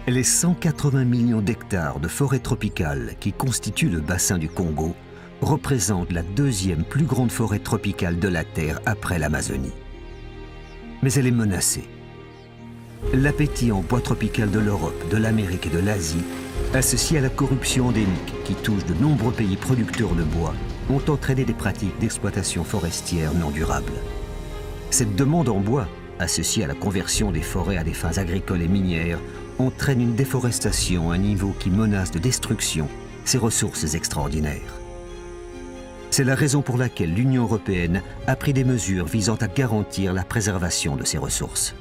Les 180 millions d'hectares de forêt tropicale qui constituent le bassin du Congo représentent la deuxième plus grande forêt tropicale de la Terre après l'Amazonie. Mais elle est menacée. L'appétit en bois tropical de l'Europe, de l'Amérique et de l'Asie, associé à la corruption endémique qui touche de nombreux pays producteurs de bois, ont entraîné des pratiques d'exploitation forestière non durables. Cette demande en bois, associée à la conversion des forêts à des fins agricoles et minières, entraîne une déforestation à un niveau qui menace de destruction ces ressources extraordinaires. C'est la raison pour laquelle l'Union européenne a pris des mesures visant à garantir la préservation de ces ressources.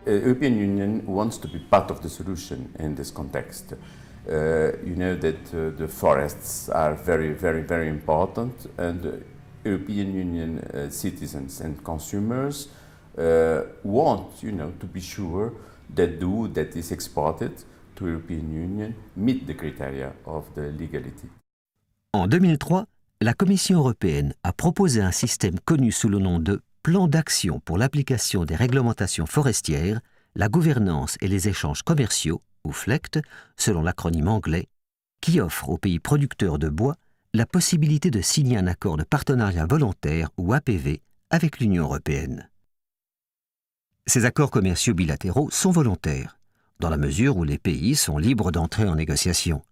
The European Union wants to be part of the solution in this context. You know that the forests are very important, and the European Union citizens and consumers want, to be sure that the wood that is exported to European Union meet the criteria of the legality. En 2003, la Commission européenne a proposé un système connu sous le nom de Plan d'action pour l'application des réglementations forestières, la gouvernance et les échanges commerciaux, ou FLEGT, selon l'acronyme anglais, qui offre aux pays producteurs de bois la possibilité de signer un accord de partenariat volontaire, ou APV, avec l'Union européenne. Ces accords commerciaux bilatéraux sont volontaires, dans la mesure où les pays sont libres d'entrer en négociation.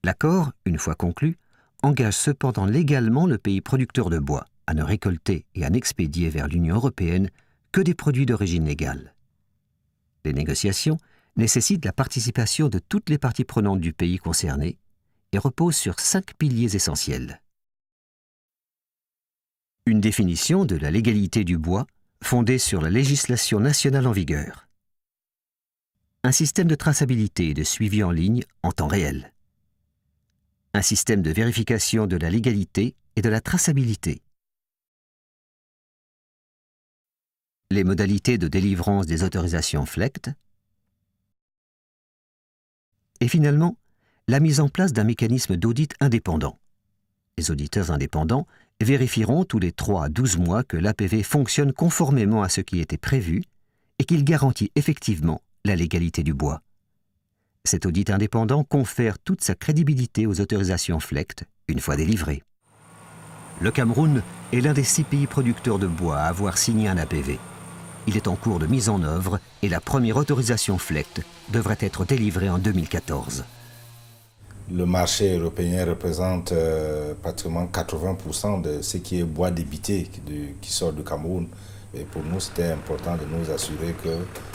L'accord, une fois conclu, engage cependant légalement le pays producteur de bois à ne récolter et à n'expédier vers l'Union européenne que des produits d'origine légale. Les négociations nécessitent la participation de toutes les parties prenantes du pays concerné et reposent sur 5 piliers essentiels. Une définition de la légalité du bois fondée sur la législation nationale en vigueur. Un système de traçabilité et de suivi en ligne en temps réel. Un système de vérification de la légalité et de la traçabilité. Les modalités de délivrance des autorisations FLEGT. Et finalement, la mise en place d'un mécanisme d'audit indépendant. Les auditeurs indépendants vérifieront tous les 3 à 12 mois que l'APV fonctionne conformément à ce qui était prévu et qu'il garantit effectivement la légalité du bois. Cet audit indépendant confère toute sa crédibilité aux autorisations FLEGT une fois délivrées. Le Cameroun est l'un des 6 pays producteurs de bois à avoir signé un APV. Il est en cours de mise en œuvre et la première autorisation FLEGT devrait être délivrée en 2014. Le marché européen représente pratiquement 80% de ce qui est bois débité qui sort du Cameroun. Et pour nous, c'était important de nous assurer que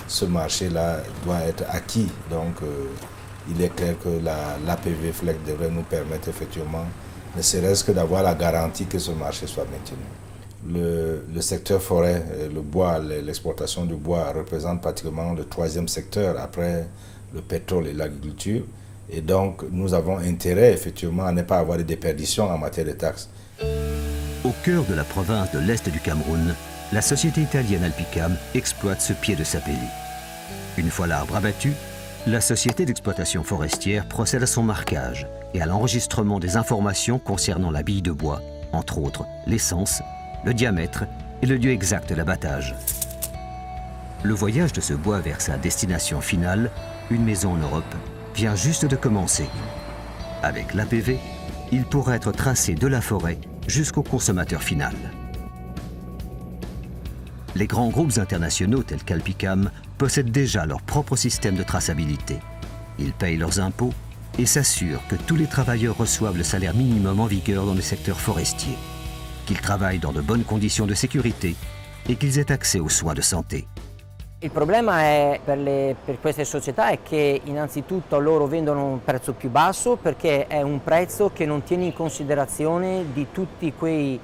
ce marché-là doit être acquis. Donc, il est clair que l'APV FLEGT devrait nous permettre effectivement, ne serait-ce que d'avoir la garantie que ce marché soit maintenu. Le secteur forêt, le bois, l'exportation du bois représente pratiquement le 3e secteur après le pétrole et l'agriculture. Et donc, nous avons intérêt effectivement à ne pas avoir de déperdition en matière de taxes. Au cœur de la province de l'Est du Cameroun, la société italienne Alpicam exploite ce pied de sapelli. Une fois l'arbre abattu, la société d'exploitation forestière procède à son marquage et à l'enregistrement des informations concernant la bille de bois, entre autres l'essence, le diamètre et le lieu exact de l'abattage. Le voyage de ce bois vers sa destination finale, une maison en Europe, vient juste de commencer. Avec l'APV, il pourra être tracé de la forêt jusqu'au consommateur final. Les grands groupes internationaux tels qu'Alpicam possèdent déjà leur propre système de traçabilité. Ils payent leurs impôts et s'assurent que tous les travailleurs reçoivent le salaire minimum en vigueur dans le secteur forestier, qu'ils travaillent dans de bonnes conditions de sécurité et qu'ils aient accès aux soins de santé. Il problema per queste società è che innanzitutto loro vendono un prezzo più basso perché è un prezzo che non tiene in considerazione di tutti quei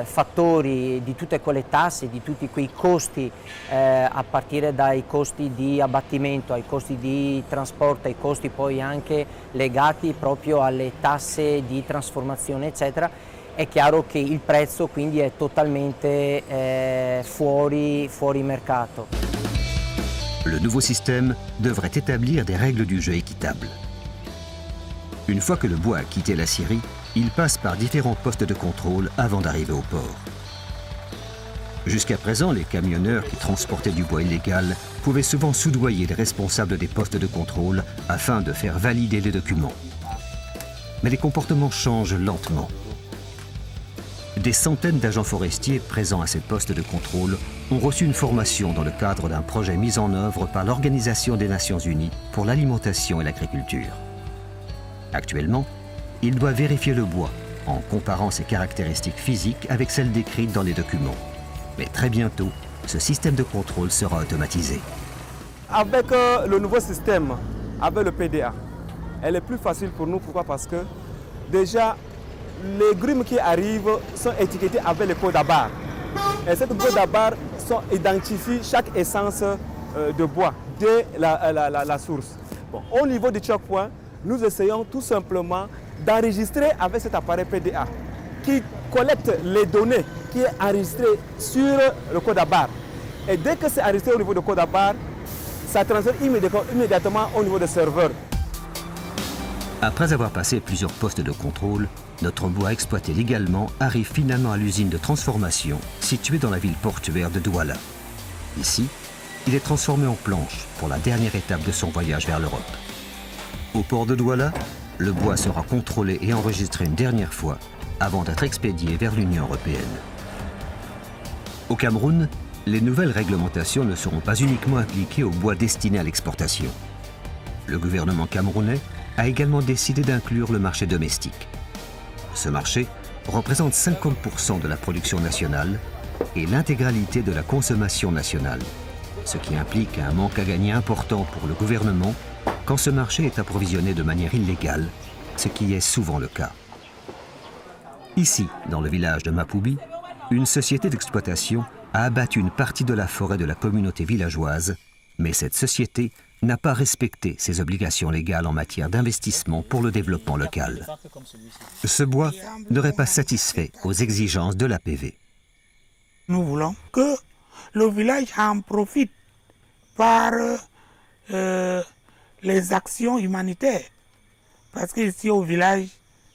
fattori, di tutte quelle tasse, di tutti quei costi a partire dai costi di abbattimento, ai costi di trasporto, ai costi poi anche legati proprio alle tasse di trasformazione eccetera. È chiaro che il prezzo quindi è totalmente fuori mercato. Le nouveau système devrait établir des règles du jeu équitables. Une fois que le bois a quitté la scierie, il passe par différents postes de contrôle avant d'arriver au port. Jusqu'à présent, les camionneurs qui transportaient du bois illégal pouvaient souvent soudoyer les responsables des postes de contrôle afin de faire valider les documents. Mais les comportements changent lentement. Des centaines d'agents forestiers présents à ces postes de contrôle ont reçu une formation dans le cadre d'un projet mis en œuvre par l'Organisation des Nations Unies pour l'alimentation et l'agriculture. Actuellement, ils doivent vérifier le bois en comparant ses caractéristiques physiques avec celles décrites dans les documents. Mais très bientôt, ce système de contrôle sera automatisé. Avec le nouveau système, avec le PDA, elle est plus facile pour nous. Pourquoi? Parce que déjà, les grumes qui arrivent sont étiquetées avec le code à barre. Et ces codes à barre identifient chaque essence de bois dès la source. Bon, au niveau du checkpoint, nous essayons tout simplement d'enregistrer avec cet appareil PDA qui collecte les données qui est enregistré sur le code à barre. Et dès que c'est enregistré au niveau du code à barre, ça transfère immédiatement au niveau des serveurs. Après avoir passé plusieurs postes de contrôle, notre bois exploité légalement arrive finalement à l'usine de transformation située dans la ville portuaire de Douala. Ici, il est transformé en planche pour la dernière étape de son voyage vers l'Europe. Au port de Douala, le bois sera contrôlé et enregistré une dernière fois avant d'être expédié vers l'Union européenne. Au Cameroun, les nouvelles réglementations ne seront pas uniquement appliquées au bois destiné à l'exportation. Le gouvernement camerounais a également décidé d'inclure le marché domestique. Ce marché représente 50% de la production nationale et l'intégralité de la consommation nationale, ce qui implique un manque à gagner important pour le gouvernement quand ce marché est approvisionné de manière illégale, ce qui est souvent le cas. Ici, dans le village de Mapoubi, une société d'exploitation a abattu une partie de la forêt de la communauté villageoise, mais cette société n'a pas respecté ses obligations légales en matière d'investissement pour le développement local. Ce bois n'aurait pas satisfait aux exigences de l'APV. Nous voulons que le village en profite par les actions humanitaires. Parce qu'ici au village,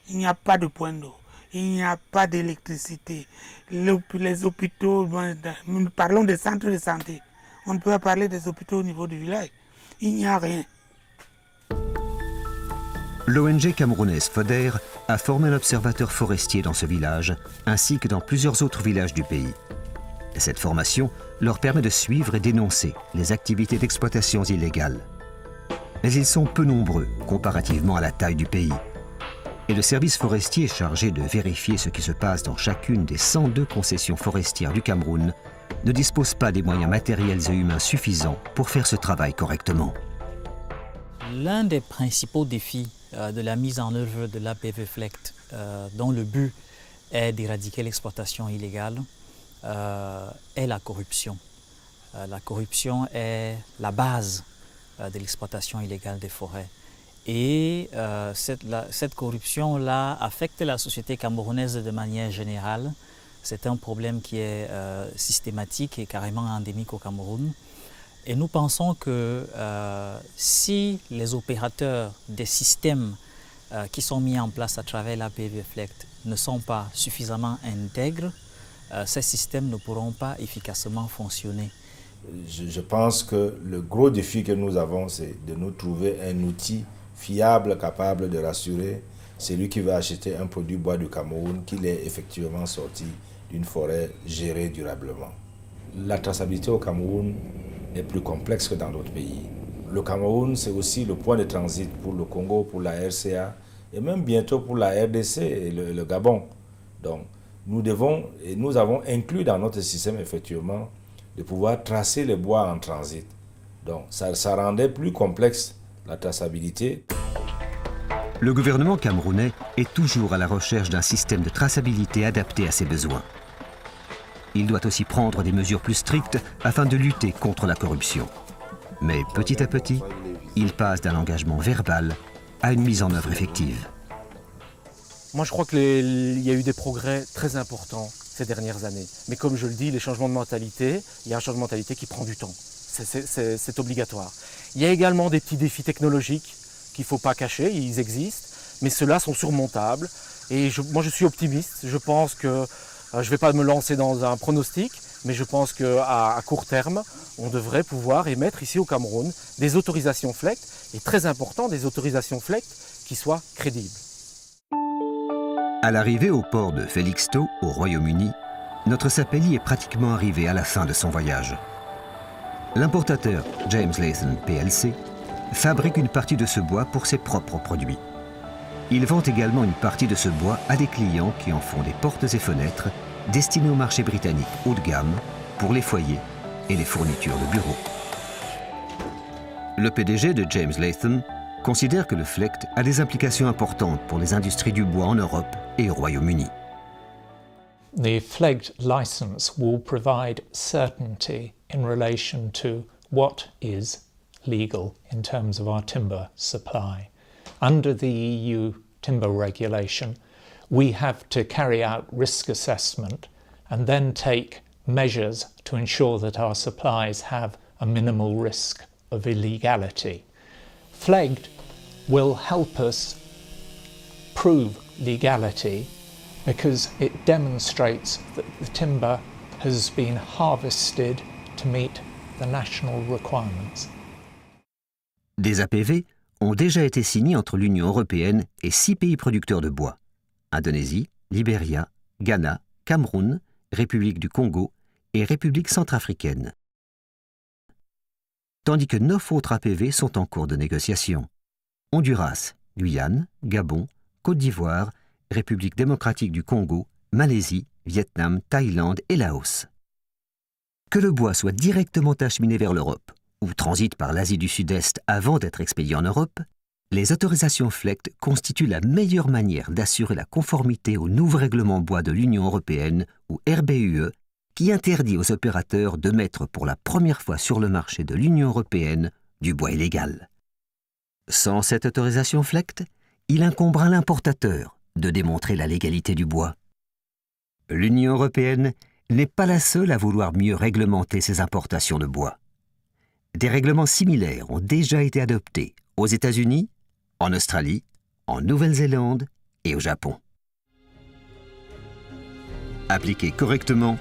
il n'y a pas de point d'eau, il n'y a pas d'électricité. Les hôpitaux, nous parlons des centres de santé. On ne peut pas parler des hôpitaux au niveau du village. Il n'y a rien. L'ONG camerounaise FODER a formé un observateur forestier dans ce village, ainsi que dans plusieurs autres villages du pays. Cette formation leur permet de suivre et dénoncer les activités d'exploitation illégales. Mais ils sont peu nombreux comparativement à la taille du pays. Et le service forestier chargé de vérifier ce qui se passe dans chacune des 102 concessions forestières du Cameroun ne dispose pas des moyens matériels et humains suffisants pour faire ce travail correctement. L'un des principaux défis de la mise en œuvre de l'APV FLECT, dont le but est d'éradiquer l'exploitation illégale, est la corruption. La corruption est la base de l'exploitation illégale des forêts. Et cette corruption-là affecte la société camerounaise de manière générale. C'est un problème qui est systématique et carrément endémique au Cameroun. Et nous pensons que si les opérateurs des systèmes qui sont mis en place à travers l'APV FLECT ne sont pas suffisamment intègres, ces systèmes ne pourront pas efficacement fonctionner. Je pense que le gros défi que nous avons, c'est de nous trouver un outil fiable, capable de rassurer celui qui va acheter un produit bois du Cameroun qu'il est effectivement sorti d'une forêt gérée durablement. La traçabilité au Cameroun est plus complexe que dans d'autres pays. Le Cameroun, c'est aussi le point de transit pour le Congo, pour la RCA et même bientôt pour la RDC et le Gabon. Donc, nous avons inclus dans notre système effectivement de pouvoir tracer les bois en transit. Donc, ça rendait plus complexe la traçabilité. Le gouvernement camerounais est toujours à la recherche d'un système de traçabilité adapté à ses besoins. Il doit aussi prendre des mesures plus strictes afin de lutter contre la corruption. Mais petit à petit, il passe d'un engagement verbal à une mise en œuvre effective. Moi, je crois qu'il y a eu des progrès très importants ces dernières années. Mais comme je le dis, les changements de mentalité, il y a un changement de mentalité qui prend du temps. C'est obligatoire. Il y a également des petits défis technologiques qu'il ne faut pas cacher, ils existent, mais ceux-là sont surmontables. Et moi, je suis optimiste. Je pense que je ne vais pas me lancer dans un pronostic, mais je pense qu'à court terme, on devrait pouvoir émettre ici au Cameroun des autorisations FLEGT, et très important, des autorisations FLEGT qui soient crédibles. À l'arrivée au port de Felixstowe, au Royaume-Uni, notre Sapelli est pratiquement arrivé à la fin de son voyage. L'importateur James Latham plc fabrique une partie de ce bois pour ses propres produits. Il vend également une partie de ce bois à des clients qui en font des portes et fenêtres destinés au marché britannique haut de gamme pour les foyers et les fournitures de bureaux. Le PDG de James Latham considère que le FLEGT a des implications importantes pour les industries du bois en Europe et au Royaume-Uni. The FLEGT license will provide certainty in relation to what is legal in terms of our timber supply. Under the EU timber regulation, we have to carry out risk assessment and then take measures to ensure that our supplies have a minimal risk of illegality. FLEGT will help us prove legality because it demonstrates that the timber has been harvested to meet the national requirements. Des APV ont déjà été signés entre l'Union européenne et 6 pays producteurs de bois: Indonésie, Libéria, Ghana, Cameroun, République du Congo et République centrafricaine. Tandis que 9 autres APV sont en cours de négociation: Honduras, Guyane, Gabon, Côte d'Ivoire, République démocratique du Congo, Malaisie, Vietnam, Thaïlande et Laos. Que le bois soit directement acheminé vers l'Europe ou transite par l'Asie du Sud-Est avant d'être expédié en Europe, les autorisations FLEGT constituent la meilleure manière d'assurer la conformité au nouveau règlement bois de l'Union européenne, ou RBUE, qui interdit aux opérateurs de mettre pour la première fois sur le marché de l'Union européenne du bois illégal. Sans cette autorisation FLEGT, il incombera à l'importateur de démontrer la légalité du bois. L'Union européenne n'est pas la seule à vouloir mieux réglementer ses importations de bois. Des règlements similaires ont déjà été adoptés aux États-Unis, en Australie, en Nouvelle-Zélande et au Japon. Appliqués correctement,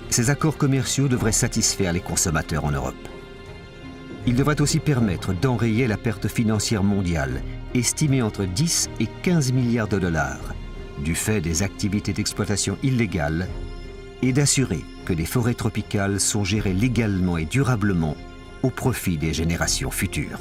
ces accords commerciaux devraient satisfaire les consommateurs en Europe. Ils devraient aussi permettre d'enrayer la perte financière mondiale, estimée entre 10 et 15 milliards de dollars, du fait des activités d'exploitation illégales, et d'assurer que les forêts tropicales sont gérées légalement et durablement au profit des générations futures.